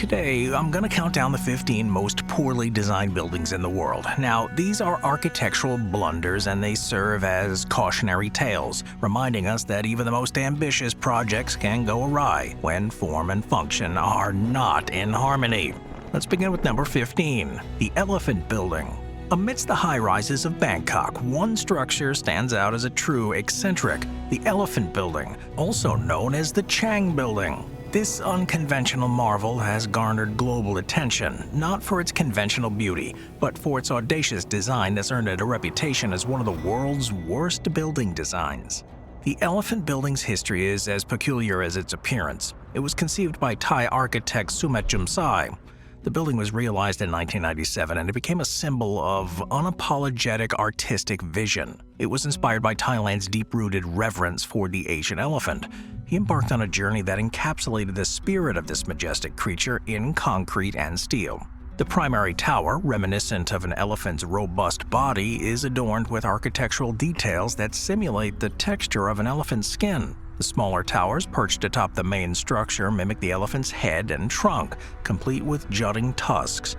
Today, I'm going to count down the 15 most poorly designed buildings in the world. Now, these are architectural blunders and they serve as cautionary tales, reminding us that even the most ambitious projects can go awry when form and function are not in harmony. Let's begin with number 15, the Elephant Building. Amidst the high-rises of Bangkok, one structure stands out as a true eccentric, the Elephant Building, also known as the Chang Building. This unconventional marvel has garnered global attention, not for its conventional beauty, but for its audacious design that's earned it a reputation as one of the world's worst building designs. The Elephant Building's history is as peculiar as its appearance. It was conceived by Thai architect Sumet Jumsai. The building was realized in 1997 and it became a symbol of unapologetic artistic vision. It was inspired by Thailand's deep-rooted reverence for the Asian elephant. He embarked on a journey that encapsulated the spirit of this majestic creature in concrete and steel. The primary tower, reminiscent of an elephant's robust body, is adorned with architectural details that simulate the texture of an elephant's skin. The smaller towers perched atop the main structure mimic the elephant's head and trunk, complete with jutting tusks.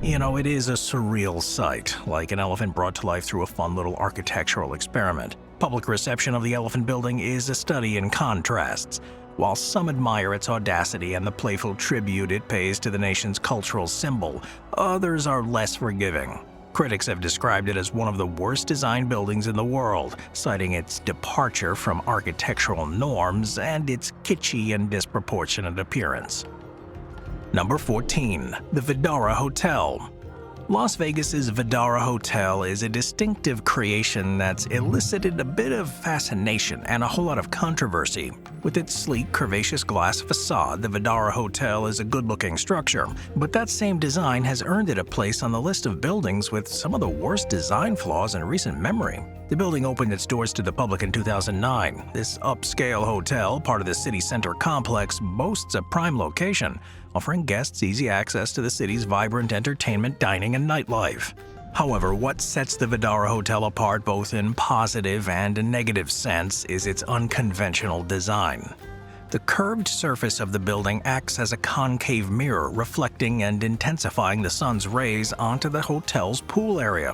You know, it is a surreal sight, like an elephant brought to life through a fun little architectural experiment. Public reception of the Elephant Building is a study in contrasts. While some admire its audacity and the playful tribute it pays to the nation's cultural symbol, others are less forgiving. Critics have described it as one of the worst designed buildings in the world, citing its departure from architectural norms and its kitschy and disproportionate appearance. Number 14. The Vdara Hotel. Las Vegas's Vdara Hotel is a distinctive creation that's elicited a bit of fascination and a whole lot of controversy. With its sleek, curvaceous glass facade, the Vdara Hotel is a good-looking structure, but that same design has earned it a place on the list of buildings with some of the worst design flaws in recent memory. The building opened its doors to the public in 2009. This upscale hotel, part of the city center complex, boasts a prime location, offering guests easy access to the city's vibrant entertainment, dining, and nightlife. However, what sets the Vdara Hotel apart both in positive and a negative sense is its unconventional design. The curved surface of the building acts as a concave mirror, reflecting and intensifying the sun's rays onto the hotel's pool area.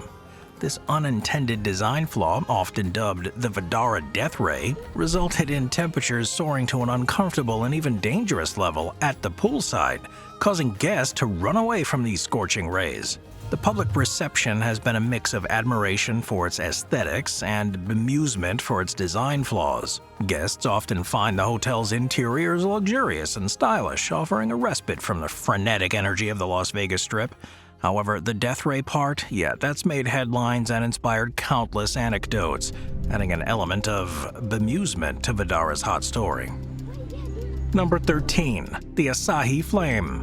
This unintended design flaw, often dubbed the Vdara Death Ray, resulted in temperatures soaring to an uncomfortable and even dangerous level at the poolside, causing guests to run away from these scorching rays. The public reception has been a mix of admiration for its aesthetics and bemusement for its design flaws. Guests often find the hotel's interiors luxurious and stylish, offering a respite from the frenetic energy of the Las Vegas Strip. However, the death ray part, that's made headlines and inspired countless anecdotes, adding an element of bemusement to Vdara's hot story. Number 13. The Asahi Flame.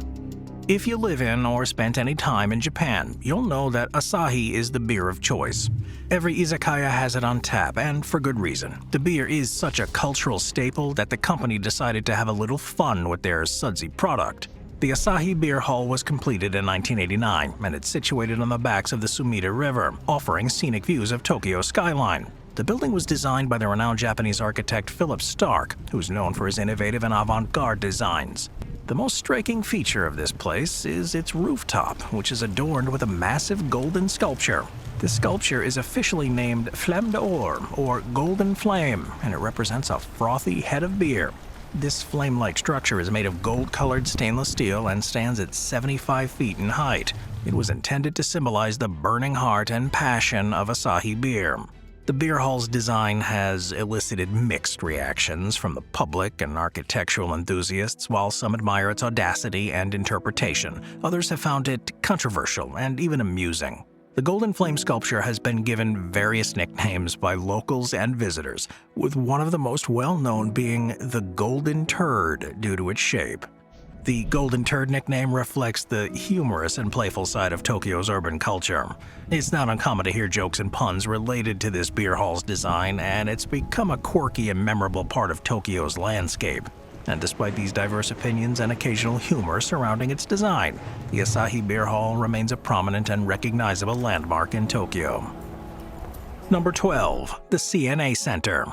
If you live in or spent any time in Japan, you'll know that Asahi is the beer of choice. Every izakaya has it on tap, and for good reason. The beer is such a cultural staple that the company decided to have a little fun with their sudsy product. The Asahi Beer Hall was completed in 1989, and it's situated on the banks of the Sumida River, offering scenic views of Tokyo's skyline. The building was designed by the renowned Japanese architect Philip Stark, who's known for his innovative and avant-garde designs. The most striking feature of this place is its rooftop, which is adorned with a massive golden sculpture. This sculpture is officially named Flamme d'Or, or Golden Flame, and it represents a frothy head of beer. This flame-like structure is made of gold-colored stainless steel and stands at 75 feet in height. It was intended to symbolize the burning heart and passion of Asahi beer. The beer hall's design has elicited mixed reactions from the public and architectural enthusiasts. While some admire its audacity and interpretation, others have found it controversial and even amusing. The Golden Flame sculpture has been given various nicknames by locals and visitors, with one of the most well-known being the Golden Turd due to its shape. The Golden Turd nickname reflects the humorous and playful side of Tokyo's urban culture. It's not uncommon to hear jokes and puns related to this beer hall's design, and it's become a quirky and memorable part of Tokyo's landscape. And despite these diverse opinions and occasional humor surrounding its design, the Asahi Beer Hall remains a prominent and recognizable landmark in Tokyo. Number 12. The CNA Center.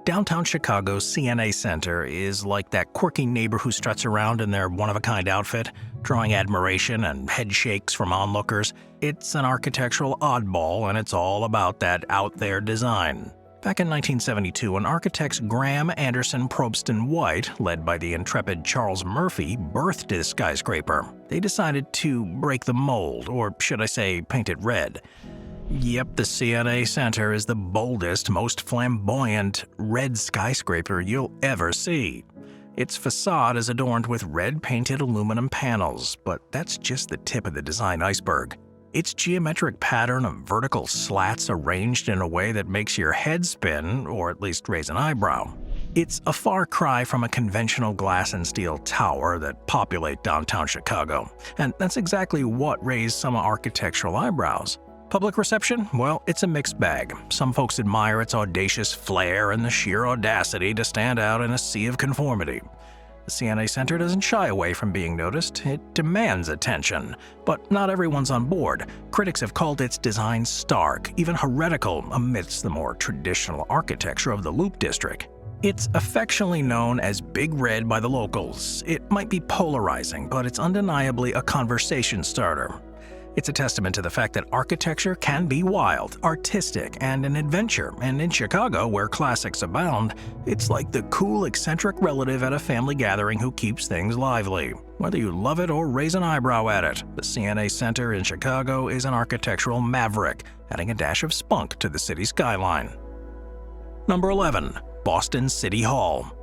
Downtown Chicago's CNA Center is like that quirky neighbor who struts around in their one-of-a-kind outfit, drawing admiration and head shakes from onlookers. It's an architectural oddball, and it's all about that out-there design. Back in 1972, an architects Graham, Anderson, Probst, and White, led by the intrepid Charles Murphy, birthed this skyscraper. They decided to break the mold, or should I say, paint it red. Yep, the CNA Center is the boldest, most flamboyant red skyscraper you'll ever see. Its facade is adorned with red-painted aluminum panels, but that's just the tip of the design iceberg. Its geometric pattern of vertical slats arranged in a way that makes your head spin, or at least raise an eyebrow. It's a far cry from a conventional glass and steel tower that populate downtown Chicago, and that's exactly what raised some architectural eyebrows. Public reception? Well, it's a mixed bag. Some folks admire its audacious flair and the sheer audacity to stand out in a sea of conformity. The CNA Center doesn't shy away from being noticed. It demands attention. But not everyone's on board. Critics have called its design stark, even heretical, amidst the more traditional architecture of the Loop District. It's affectionately known as Big Red by the locals. It might be polarizing, but it's undeniably a conversation starter. It's a testament to the fact that architecture can be wild, artistic, and an adventure, and in Chicago, where classics abound, it's like the cool, eccentric relative at a family gathering who keeps things lively. Whether you love it or raise an eyebrow at it, the CNA Center in Chicago is an architectural maverick, adding a dash of spunk to the city skyline. Number 11. Boston City Hall.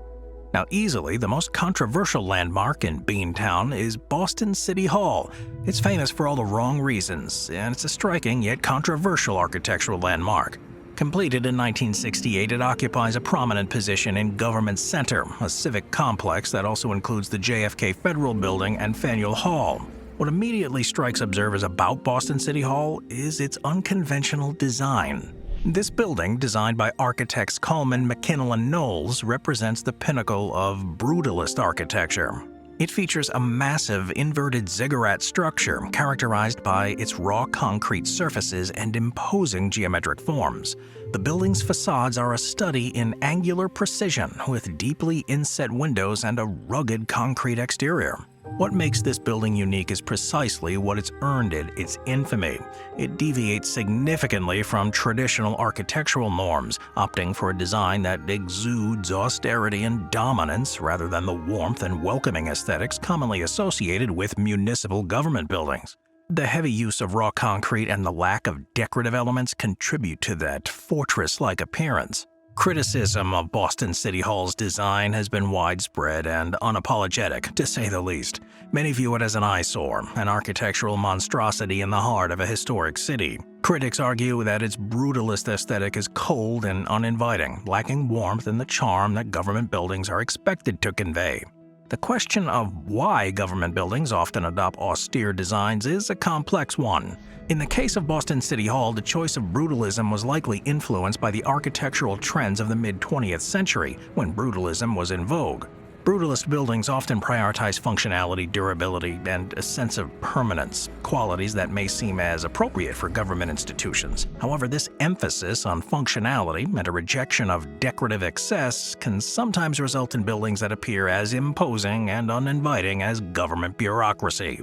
Now, easily the most controversial landmark in Beantown is Boston City Hall. It's famous for all the wrong reasons, and it's a striking yet controversial architectural landmark. Completed in 1968, it occupies a prominent position in Government Center, a civic complex that also includes the JFK Federal Building and Faneuil Hall. What immediately strikes observers about Boston City Hall is its unconventional design. This building, designed by architects Coleman, McKinnell, and Knowles, represents the pinnacle of brutalist architecture. It features a massive inverted ziggurat structure characterized by its raw concrete surfaces and imposing geometric forms. The building's facades are a study in angular precision with deeply inset windows and a rugged concrete exterior. What makes this building unique is precisely what it's earned its infamy. It deviates significantly from traditional architectural norms, opting for a design that exudes austerity and dominance rather than the warmth and welcoming aesthetics commonly associated with municipal government buildings. The heavy use of raw concrete and the lack of decorative elements contribute to that fortress-like appearance. Criticism of Boston City Hall's design has been widespread and unapologetic, to say the least. Many view it as an eyesore, an architectural monstrosity in the heart of a historic city. Critics argue that its brutalist aesthetic is cold and uninviting, lacking warmth and the charm that government buildings are expected to convey. The question of why government buildings often adopt austere designs is a complex one. In the case of Boston City Hall, the choice of brutalism was likely influenced by the architectural trends of the mid-20th century, when brutalism was in vogue. Brutalist buildings often prioritize functionality, durability, and a sense of permanence, qualities that may seem as appropriate for government institutions. However, this emphasis on functionality and a rejection of decorative excess can sometimes result in buildings that appear as imposing and uninviting as government bureaucracy.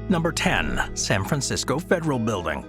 Number 10. San Francisco Federal Building.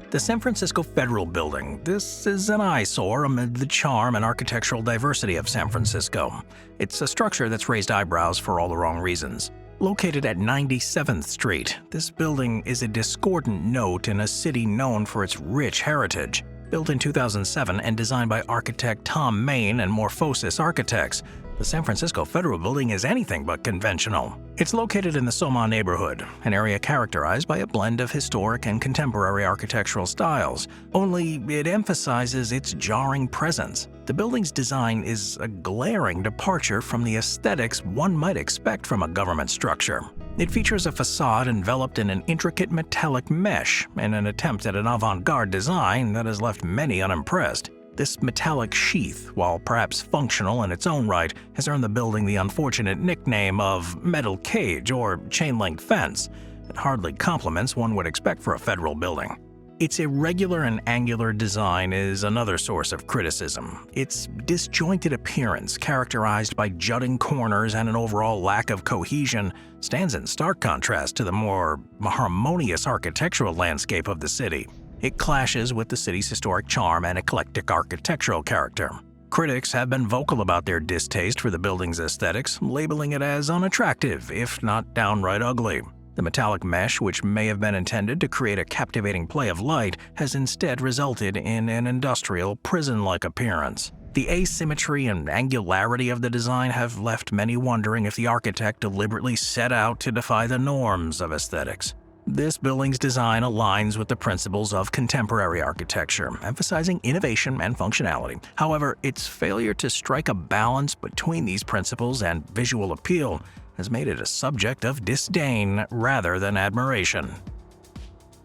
The San Francisco Federal Building. This is an eyesore amid the charm and architectural diversity of San Francisco. It's a structure that's raised eyebrows for all the wrong reasons. Located at 97th Street, this building is a discordant note in a city known for its rich heritage. Built in 2007 and designed by architect Tom Main and Morphosis Architects, the San Francisco Federal Building is anything but conventional. It's located in the Soma neighborhood, an area characterized by a blend of historic and contemporary architectural styles, only it emphasizes its jarring presence. The building's design is a glaring departure from the aesthetics one might expect from a government structure. It features a facade enveloped in an intricate metallic mesh in an attempt at an avant-garde design that has left many unimpressed. This metallic sheath, while perhaps functional in its own right, has earned the building the unfortunate nickname of metal cage or chain-link fence. It hardly complements one would expect for a federal building. Its irregular and angular design is another source of criticism. Its disjointed appearance, characterized by jutting corners and an overall lack of cohesion, stands in stark contrast to the more harmonious architectural landscape of the city. It clashes with the city's historic charm and eclectic architectural character. Critics have been vocal about their distaste for the building's aesthetics, labeling it as unattractive, if not downright ugly. The metallic mesh, which may have been intended to create a captivating play of light, has instead resulted in an industrial, prison-like appearance. The asymmetry and angularity of the design have left many wondering if the architect deliberately set out to defy the norms of aesthetics. This building's design aligns with the principles of contemporary architecture, emphasizing innovation and functionality. However, its failure to strike a balance between these principles and visual appeal has made it a subject of disdain rather than admiration.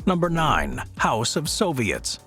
Number 9. House of Soviets.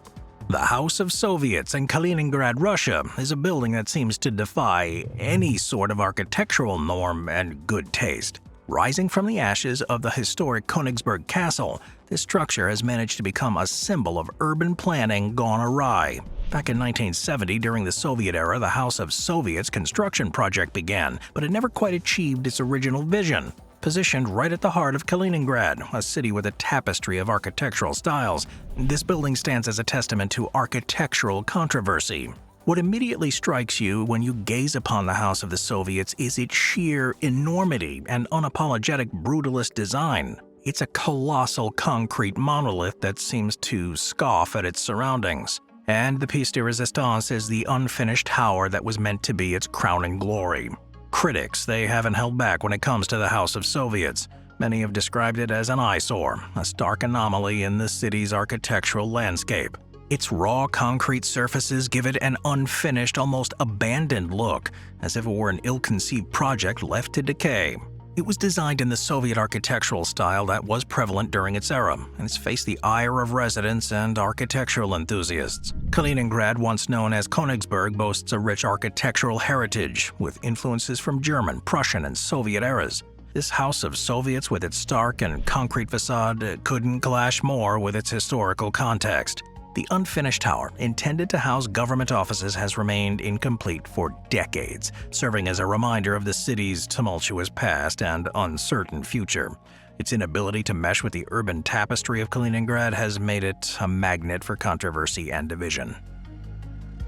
The House of Soviets in Kaliningrad, Russia, is a building that seems to defy any sort of architectural norm and good taste. Rising from the ashes of the historic Königsberg Castle, this structure has managed to become a symbol of urban planning gone awry. Back in 1970, during the Soviet era, the House of Soviets construction project began, but it never quite achieved its original vision. Positioned right at the heart of Kaliningrad, a city with a tapestry of architectural styles, this building stands as a testament to architectural controversy. What immediately strikes you when you gaze upon the House of the Soviets is its sheer enormity and unapologetic brutalist design. It's a colossal concrete monolith that seems to scoff at its surroundings. And the piece de resistance is the unfinished tower that was meant to be its crowning glory. Critics, they haven't held back when it comes to the House of Soviets. Many have described it as an eyesore, a stark anomaly in the city's architectural landscape. Its raw concrete surfaces give it an unfinished, almost abandoned look, as if it were an ill-conceived project left to decay. It was designed in the Soviet architectural style that was prevalent during its era, and it's faced the ire of residents and architectural enthusiasts. Kaliningrad, once known as Königsberg, boasts a rich architectural heritage, with influences from German, Prussian, and Soviet eras. This House of Soviets, with its stark and concrete facade, couldn't clash more with its historical context. The unfinished tower, intended to house government offices, has remained incomplete for decades, serving as a reminder of the city's tumultuous past and uncertain future. Its inability to mesh with the urban tapestry of Kaliningrad has made it a magnet for controversy and division.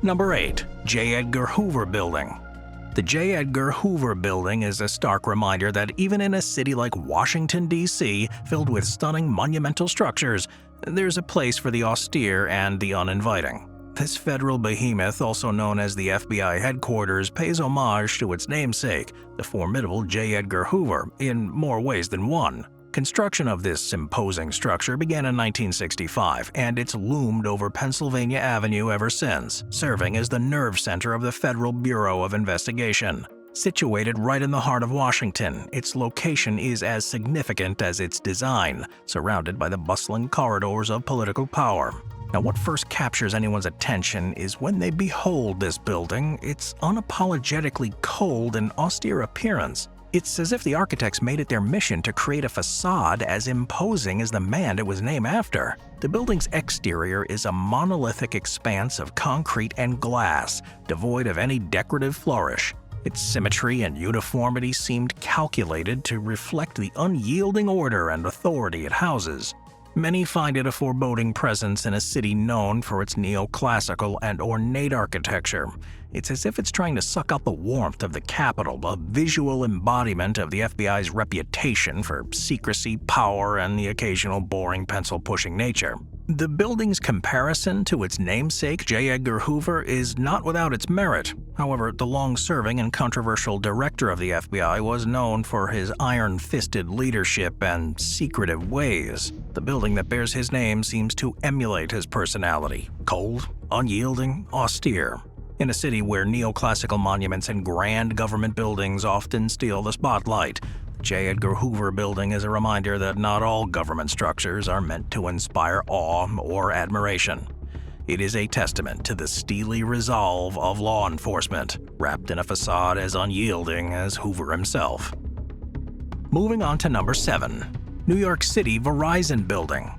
Number 8. J. Edgar Hoover Building. The J. Edgar Hoover Building is a stark reminder that even in a city like Washington, D.C., filled with stunning monumental structures, there's a place for the austere and the uninviting. This federal behemoth, also known as the FBI headquarters, pays homage to its namesake, the formidable J. Edgar Hoover, in more ways than one. Construction of this imposing structure began in 1965, and it's loomed over Pennsylvania Avenue ever since, serving as the nerve center of the Federal Bureau of Investigation. Situated right in the heart of Washington, its location is as significant as its design, surrounded by the bustling corridors of political power. Now, what first captures anyone's attention is when they behold this building, its unapologetically cold and austere appearance. It's as if the architects made it their mission to create a facade as imposing as the man it was named after. The building's exterior is a monolithic expanse of concrete and glass, devoid of any decorative flourish. Its symmetry and uniformity seemed calculated to reflect the unyielding order and authority it houses. Many find it a foreboding presence in a city known for its neoclassical and ornate architecture. It's as if it's trying to suck out the warmth of the capital, a visual embodiment of the FBI's reputation for secrecy, power, and the occasional boring pencil-pushing nature. The building's comparison to its namesake, J. Edgar Hoover, is not without its merit. However, the long-serving and controversial director of the FBI was known for his iron-fisted leadership and secretive ways. The building that bears his name seems to emulate his personality: cold, unyielding, austere. In a city where neoclassical monuments and grand government buildings often steal the spotlight, the J. Edgar Hoover Building is a reminder that not all government structures are meant to inspire awe or admiration. It is a testament to the steely resolve of law enforcement, wrapped in a facade as unyielding as Hoover himself. Moving on to number 7. New York City Verizon Building.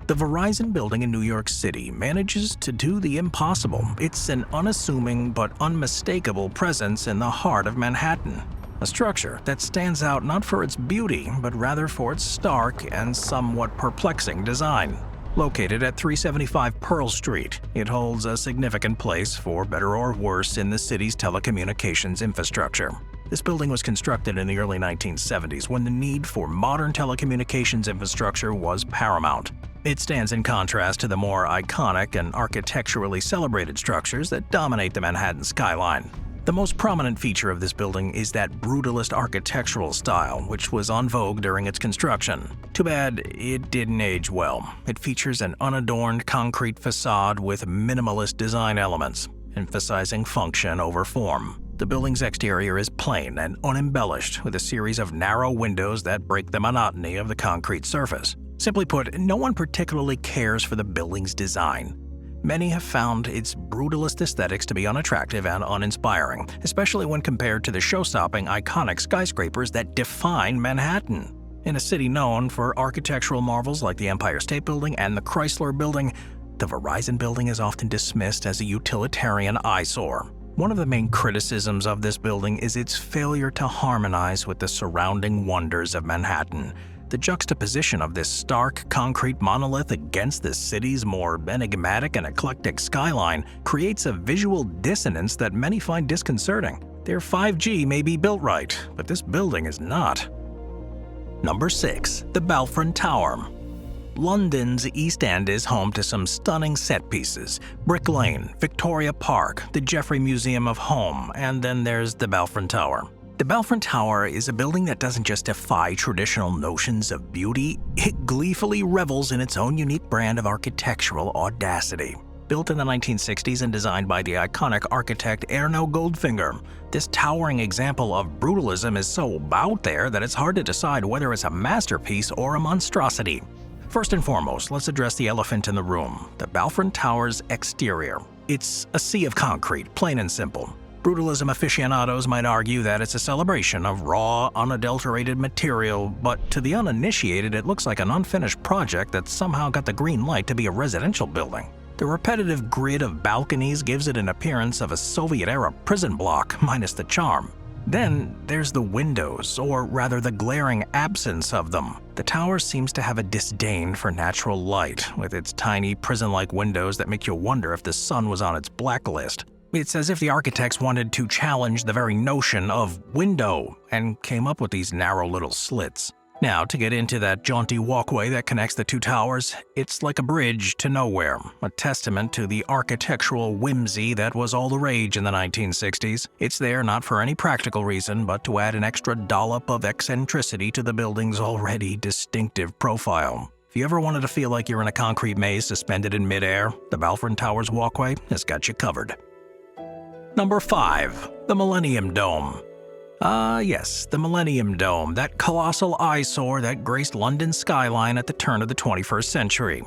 The The Verizon Building in New York City manages to do the impossible. It's an unassuming but unmistakable presence in the heart of Manhattan. A structure that stands out not for its beauty, but rather for its stark and somewhat perplexing design. Located at 375 Pearl Street, it holds a significant place, for better or worse, in the city's telecommunications infrastructure. This building was constructed in the early 1970s when the need for modern telecommunications infrastructure was paramount. It stands in contrast to the more iconic and architecturally celebrated structures that dominate the Manhattan skyline. The most prominent feature of this building is that brutalist architectural style, which was en vogue during its construction. Too bad it didn't age well. It features an unadorned concrete facade with minimalist design elements, emphasizing function over form. The building's exterior is plain and unembellished, with a series of narrow windows that break the monotony of the concrete surface. Simply put, no one particularly cares for the building's design. Many have found its brutalist aesthetics to be unattractive and uninspiring, especially when compared to the show-stopping iconic skyscrapers that define Manhattan. In a city known for architectural marvels like the Empire State Building and the Chrysler Building, the Verizon Building is often dismissed as a utilitarian eyesore. One of the main criticisms of this building is its failure to harmonize with the surrounding wonders of Manhattan. The juxtaposition of this stark concrete monolith against the city's more enigmatic and eclectic skyline creates a visual dissonance that many find disconcerting. Their 5G may be built right, but this building is not. Number 6. The Balfron Tower. London's East End is home to some stunning set pieces: Brick Lane, Victoria Park, the Jeffrey Museum of Home, and then there's the Balfron Tower. The Balfron Tower is a building that doesn't just defy traditional notions of beauty, it gleefully revels in its own unique brand of architectural audacity. Built in the 1960s and designed by the iconic architect Erno Goldfinger, this towering example of brutalism is so out there that it's hard to decide whether it's a masterpiece or a monstrosity. First and foremost, let's address the elephant in the room: the Balfron Tower's exterior. It's a sea of concrete, plain and simple. Brutalism aficionados might argue that it's a celebration of raw, unadulterated material, but to the uninitiated it looks like an unfinished project that somehow got the green light to be a residential building. The repetitive grid of balconies gives it an appearance of a Soviet-era prison block, minus the charm. Then there's the windows, or rather the glaring absence of them. The tower seems to have a disdain for natural light, with its tiny prison-like windows that make you wonder if the sun was on its blacklist. It's as if the architects wanted to challenge the very notion of window and came up with these narrow little slits. Now, to get into that jaunty walkway that connects the two towers, it's like a bridge to nowhere, a testament to the architectural whimsy that was all the rage in the 1960s. It's there not for any practical reason, but to add an extra dollop of eccentricity to the building's already distinctive profile. If you ever wanted to feel like you're in a concrete maze suspended in midair, the Balfron Tower's walkway has got you covered. Number 5. The Millennium Dome. Yes, the Millennium Dome, that colossal eyesore that graced London's skyline at the turn of the 21st century.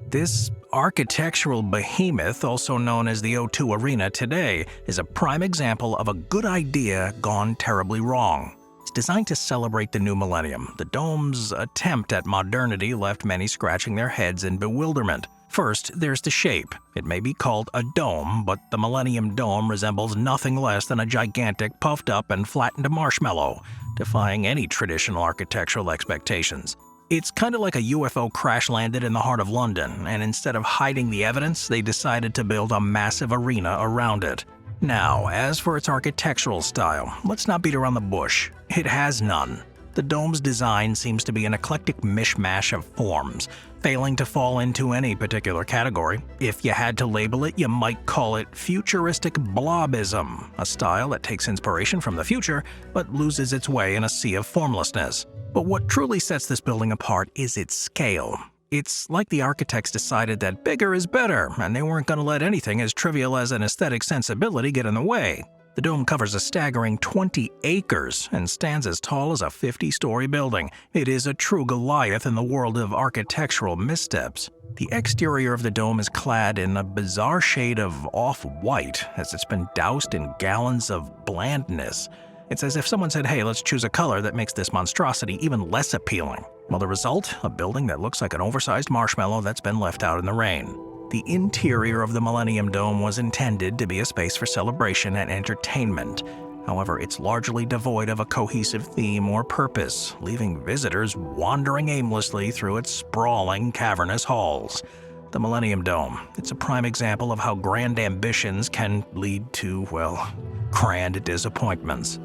This architectural behemoth, also known as the O2 Arena today, is a prime example of a good idea gone terribly wrong. It's designed to celebrate the new millennium. The dome's attempt at modernity left many scratching their heads in bewilderment. First, there's the shape. It may be called a dome, but the Millennium Dome resembles nothing less than a gigantic, puffed up and flattened marshmallow, defying any traditional architectural expectations. It's kind of like a UFO crash-landed in the heart of London, and instead of hiding the evidence, they decided to build a massive arena around it. Now, as for its architectural style, let's not beat around the bush. It has none. The dome's design seems to be an eclectic mishmash of forms, failing to fall into any particular category. If you had to label it, you might call it futuristic blobism, a style that takes inspiration from the future but loses its way in a sea of formlessness. But what truly sets this building apart is its scale. It's like the architects decided that bigger is better, and they weren't going to let anything as trivial as an aesthetic sensibility get in the way. The dome covers a staggering 20 acres and stands as tall as a 50-story building. It is a true Goliath in the world of architectural missteps. The exterior of the dome is clad in a bizarre shade of off-white, as it's been doused in gallons of blandness. It's as if someone said, hey, let's choose a color that makes this monstrosity even less appealing. Well, the result? A building that looks like an oversized marshmallow that's been left out in the rain. The interior of the Millennium Dome was intended to be a space for celebration and entertainment. However, it's largely devoid of a cohesive theme or purpose, leaving visitors wandering aimlessly through its sprawling, cavernous halls. The Millennium Dome. It's a prime example of how grand ambitions can lead to, well, grand disappointments.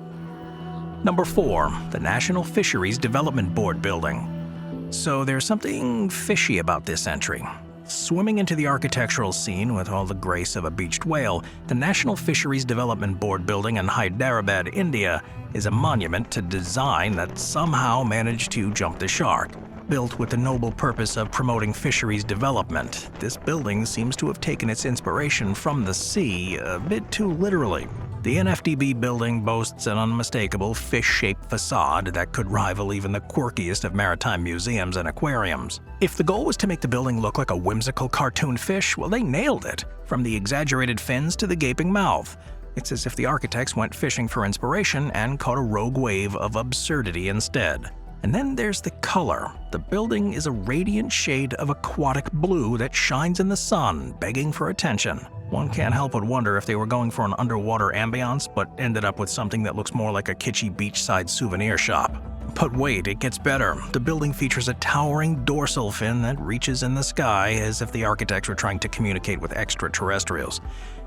Number 4. The National Fisheries Development Board Building. So there's something fishy about this entry. Swimming into the architectural scene with all the grace of a beached whale, the National Fisheries Development Board Building in Hyderabad, India, is a monument to design that somehow managed to jump the shark. Built with the noble purpose of promoting fisheries development, this building seems to have taken its inspiration from the sea a bit too literally. The NFDB building boasts an unmistakable fish-shaped facade that could rival even the quirkiest of maritime museums and aquariums. If the goal was to make the building look like a whimsical cartoon fish, well, they nailed it, from the exaggerated fins to the gaping mouth. It's as if the architects went fishing for inspiration and caught a rogue wave of absurdity instead. And then there's the color. The building is a radiant shade of aquatic blue that shines in the sun, begging for attention. One can't help but wonder if they were going for an underwater ambiance, but ended up with something that looks more like a kitschy beachside souvenir shop. But wait, it gets better. The building features a towering dorsal fin that reaches in the sky as if the architects were trying to communicate with extraterrestrials.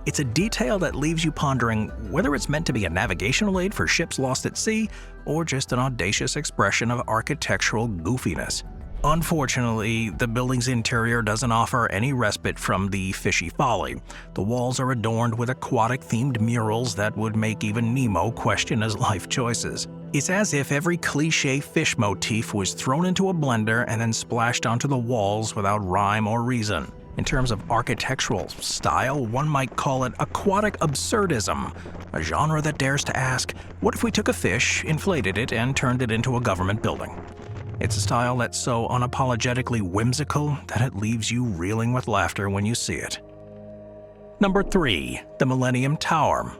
It's a detail that leaves you pondering whether it's meant to be a navigational aid for ships lost at sea or just an audacious expression of architectural goofiness. Unfortunately, the building's interior doesn't offer any respite from the fishy folly. The walls are adorned with aquatic-themed murals that would make even Nemo question his life choices. It's as if every cliché fish motif was thrown into a blender and then splashed onto the walls without rhyme or reason. In terms of architectural style, one might call it aquatic absurdism, a genre that dares to ask, what if we took a fish, inflated it, and turned it into a government building? It's a style that's so unapologetically whimsical that it leaves you reeling with laughter when you see it. Number 3. The Millennium Tower.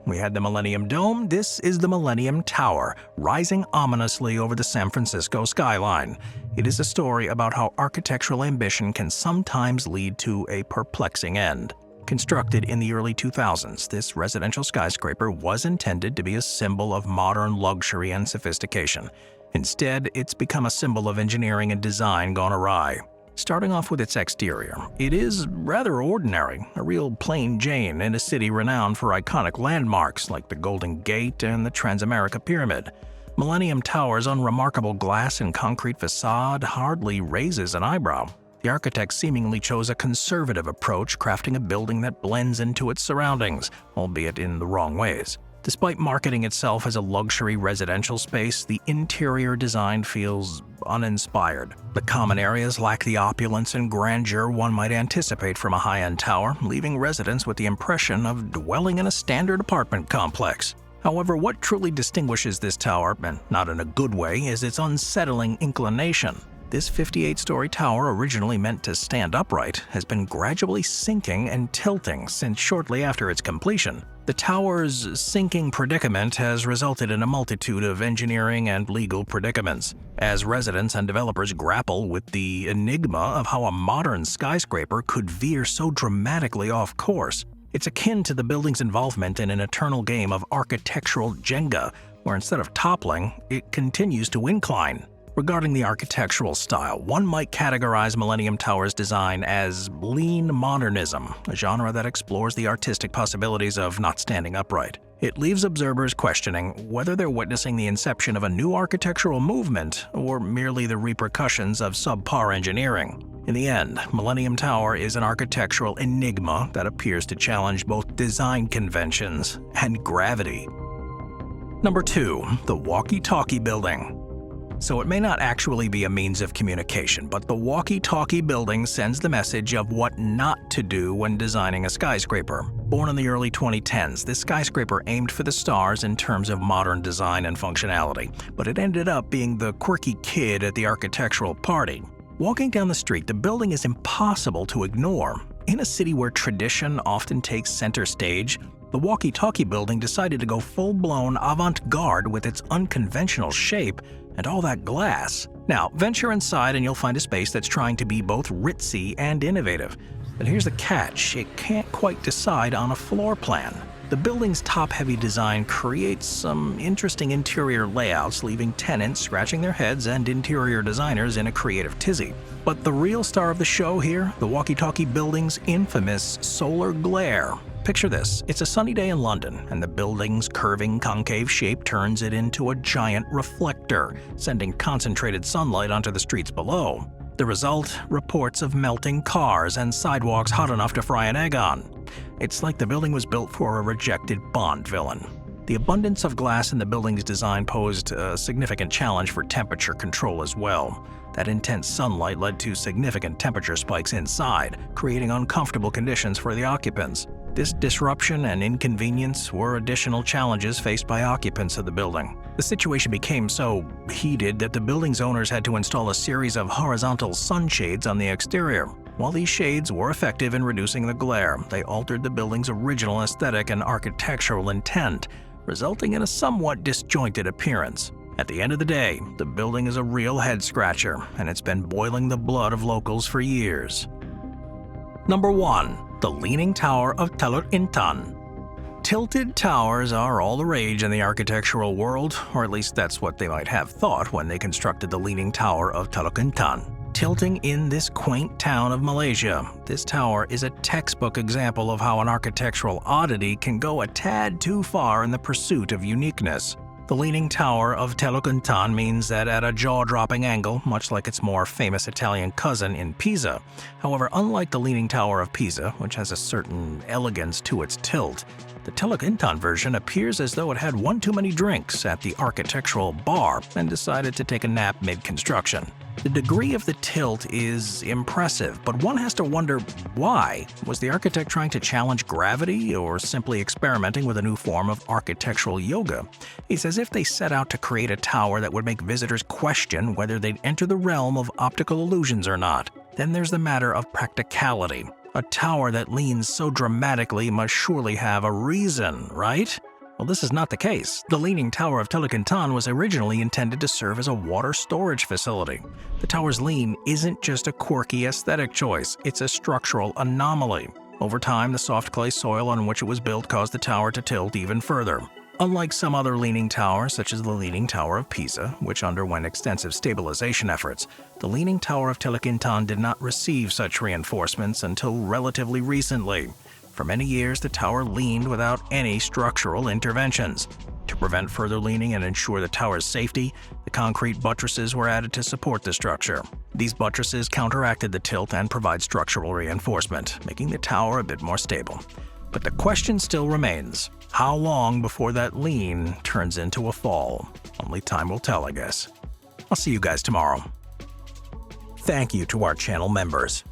We had the Millennium Dome, this is the Millennium Tower, rising ominously over the San Francisco skyline. It is a story about how architectural ambition can sometimes lead to a perplexing end. Constructed in the early 2000s, this residential skyscraper was intended to be a symbol of modern luxury and sophistication. Instead, it's become a symbol of engineering and design gone awry. Starting off with its exterior, it is rather ordinary, a real plain Jane in a city renowned for iconic landmarks like the Golden Gate and the Transamerica Pyramid. Millennium Tower's unremarkable glass and concrete facade hardly raises an eyebrow. The architect seemingly chose a conservative approach, crafting a building that blends into its surroundings, albeit in the wrong ways. Despite marketing itself as a luxury residential space, the interior design feels uninspired. The common areas lack the opulence and grandeur one might anticipate from a high-end tower, leaving residents with the impression of dwelling in a standard apartment complex. However, what truly distinguishes this tower, and not in a good way, is its unsettling inclination. This 58-story tower, originally meant to stand upright, has been gradually sinking and tilting since shortly after its completion. The tower's sinking predicament has resulted in a multitude of engineering and legal predicaments, as residents and developers grapple with the enigma of how a modern skyscraper could veer so dramatically off course. It's akin to the building's involvement in an eternal game of architectural Jenga, where instead of toppling, it continues to incline. Regarding the architectural style, one might categorize Millennium Tower's design as lean modernism, a genre that explores the artistic possibilities of not standing upright. It leaves observers questioning whether they're witnessing the inception of a new architectural movement or merely the repercussions of subpar engineering. In the end, Millennium Tower is an architectural enigma that appears to challenge both design conventions and gravity. Number 2. The Walkie-Talkie Building. So it may not actually be a means of communication, but the Walkie-Talkie Building sends the message of what not to do when designing a skyscraper. Born in the early 2010s, this skyscraper aimed for the stars in terms of modern design and functionality, but it ended up being the quirky kid at the architectural party. Walking down the street, the building is impossible to ignore. In a city where tradition often takes center stage, the Walkie-Talkie Building decided to go full-blown avant-garde with its unconventional shape and all that glass. Now, venture inside and you'll find a space that's trying to be both ritzy and innovative. But here's the catch, it can't quite decide on a floor plan. The building's top-heavy design creates some interesting interior layouts, leaving tenants scratching their heads and interior designers in a creative tizzy. But the real star of the show here, the Walkie-Talkie Building's infamous solar glare. Picture this, it's a sunny day in London, and the building's curving concave shape turns it into a giant reflector, sending concentrated sunlight onto the streets below. The result? Reports of melting cars and sidewalks hot enough to fry an egg on. It's like the building was built for a rejected Bond villain. The abundance of glass in the building's design posed a significant challenge for temperature control as well. That intense sunlight led to significant temperature spikes inside, creating uncomfortable conditions for the occupants. This disruption and inconvenience were additional challenges faced by occupants of the building. The situation became so heated that the building's owners had to install a series of horizontal sunshades on the exterior. While these shades were effective in reducing the glare, they altered the building's original aesthetic and architectural intent, resulting in a somewhat disjointed appearance. At the end of the day, the building is a real head-scratcher, and it's been boiling the blood of locals for years. Number 1. The Leaning Tower of Teluk, Intan. Tilted towers are all the rage in the architectural world, or at least that's what they might have thought when they constructed the Leaning Tower of Teluk, Intan. Tilting in this quaint town of Malaysia, this tower is a textbook example of how an architectural oddity can go a tad too far in the pursuit of uniqueness. The Leaning Tower of Teluk, Intan means that at a jaw-dropping angle, much like its more famous Italian cousin in Pisa. However, unlike the Leaning Tower of Pisa, which has a certain elegance to its tilt, the Teluk Intan version appears as though it had one too many drinks at the architectural bar and decided to take a nap mid-construction. The degree of the tilt is impressive, but one has to wonder why. Was the architect trying to challenge gravity or simply experimenting with a new form of architectural yoga? It's as if they set out to create a tower that would make visitors question whether they'd enter the realm of optical illusions or not. Then there's the matter of practicality. A tower that leans so dramatically must surely have a reason, right? Well, this is not the case. The Leaning Tower of Teluk Intan was originally intended to serve as a water storage facility. The tower's lean isn't just a quirky aesthetic choice, it's a structural anomaly. Over time, the soft clay soil on which it was built caused the tower to tilt even further. Unlike some other leaning towers, such as the Leaning Tower of Pisa, which underwent extensive stabilization efforts, the Leaning Tower of Teluk Intan did not receive such reinforcements until relatively recently. For many years, the tower leaned without any structural interventions. To prevent further leaning and ensure the tower's safety, the concrete buttresses were added to support the structure. These buttresses counteracted the tilt and provide structural reinforcement, making the tower a bit more stable. But the question still remains, how long before that lean turns into a fall? Only time will tell, I guess. I'll see you guys tomorrow. Thank you to our channel members.